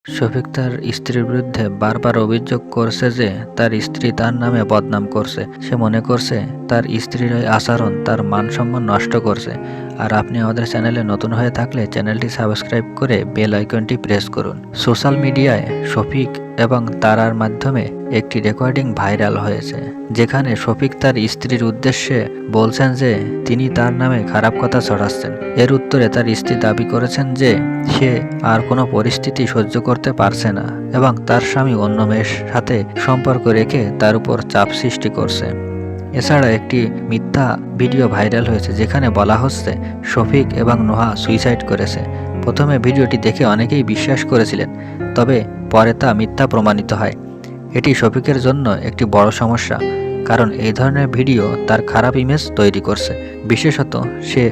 শফিক তার স্ত্রীর বিরুদ্ধে বারবার অভিযোগ করছে যে তার স্ত্রী তার নামে বদনাম করছে। সে মনে করছে তার স্ত্রীর এই আচরণ তার মান-সম্মান নষ্ট করছে। আর আপনি আমাদের চ্যানেলে নতুন হয়ে থাকলে চ্যানেলটি সাবস্ক্রাইব করে বেল আইকনটি প্রেস করুন। সোশ্যাল মিডিয়ায় শফিক এবং তারার মাধ্যমে একটি রেকর্ডিং ভাইরাল হয়েছে, যেখানে শফিক তার স্ত্রীর উদ্দেশ্যে বলছেন যে তিনি তার নামে খারাপ কথা ছড়াচ্ছেন। এর উত্তরে তার স্ত্রী দাবি করেছেন যে সে আর কোনো পরিস্থিতি সহ্য করতে পারছে না এবং তার স্বামী অন্য মেয়ের সাথে সম্পর্ক রেখে তার উপর চাপ সৃষ্টি করছে। এছাড়া একটি মিথ্যা ভিডিও ভাইরাল হয়েছে, যেখানে বলা হচ্ছে শফিক এবং নোহা সুইসাইড করেছে। প্রথমে ভিডিওটি দেখে অনেকেই বিশ্বাস করেছিলেন, তবে পরে তা মিথ্যা প্রমাণিত হয়। এটি শফিকের জন্য একটি বড় সমস্যা, কারণ এই ধরনের ভিডিও তার খারাপ ইমেজ তৈরি করছে। বিশেষত সে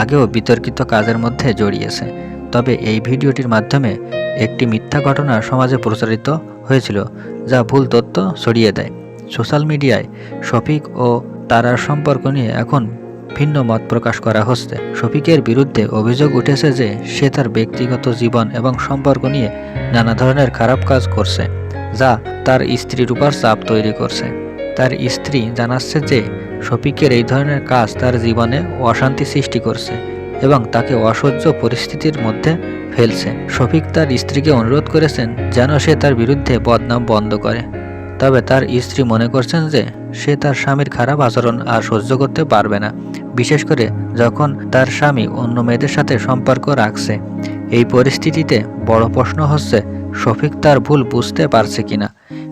আগেও বিতর্কিত কাজের মধ্যে জড়িয়েছে। তবে এই ভিডিওটির মাধ্যমে একটি মিথ্যা ঘটনা সমাজে প্রচারিত হয়েছিল, যা ভুল তথ্য ছড়িয়ে দেয়। সোশ্যাল মিডিয়ায় শফিক ও তারার সম্পর্ক নিয়ে এখন ভিন্ন মত প্রকাশ করা হচ্ছে। শফিকের বিরুদ্ধে অভিযোগ উঠেছে যে সে তার ব্যক্তিগত জীবন এবং সম্পর্ক নিয়ে নানা ধরনের খারাপ কাজ করছে, যা তার স্ত্রীর উপর চাপ তৈরি করছে। তার স্ত্রী জানাচ্ছে যে শফিকের এই ধরনের কাজ তার জীবনে অশান্তি সৃষ্টি করছে এবং তাকে অসহ্য পরিস্থিতির মধ্যে ফেলছে। শফিক তার স্ত্রীকে অনুরোধ করেছেন যেন সে তার বিরুদ্ধে বদনাম বন্ধ করে। তবে তার স্ত্রী মনে করছেন যে সে তার স্বামীর খারাপ আচরণ আর সহ্য করতে পারবে না, বিশেষ করে যখন তার স্বামী অন্য মেয়েদের সাথে সম্পর্ক রাখছে। এই পরিস্থিতিতে বড় প্রশ্ন হচ্ছে, শফিক তার ভুল বুঝতে পারছে কিনা।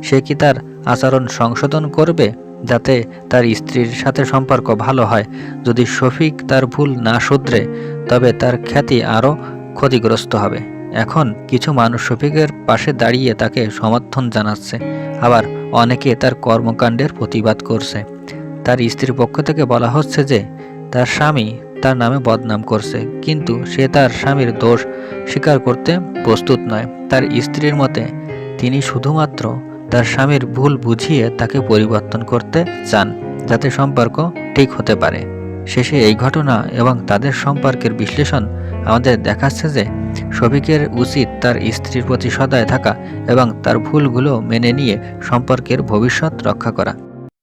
সে কি তার আচরণ সংশোধন করবে যাতে তার স্ত্রীর সাথে সম্পর্ক ভালো হয়? যদি শফিক তার ভুল না শুধরে, তবে তার খ্যাতি আরও ক্ষতিগ্রস্ত হবে। এখন কিছু মানুষ শফিকের পাশে দাঁড়িয়ে তাকে সমর্থন জানাচ্ছে, আবার অনেকে তার কর্মকাণ্ডের প্রতিবাদ করছে। তার স্ত্রীর পক্ষ থেকে বলা হচ্ছে যে তার স্বামী তার নামে বদনাম করছে, কিন্তু সে তার স্বামীর দোষ স্বীকার করতে প্রস্তুত নয়। তার স্ত্রীর মতে তিনি শুধুমাত্র তার স্বামীর ভুল বুঝিয়ে তাকে পরিবর্তন করতে চান, যাতে সম্পর্ক ঠিক হতে পারে। শেষে এই ঘটনা এবং তাদের সম্পর্কের বিশ্লেষণ আমাদের দেখাচ্ছে যে শফিকের উচিত তার স্ত্রীর প্রতি সদয় থাকা এবং তার ভুলগুলো মেনে নিয়ে সম্পর্কের ভবিষ্যৎ রক্ষা করা।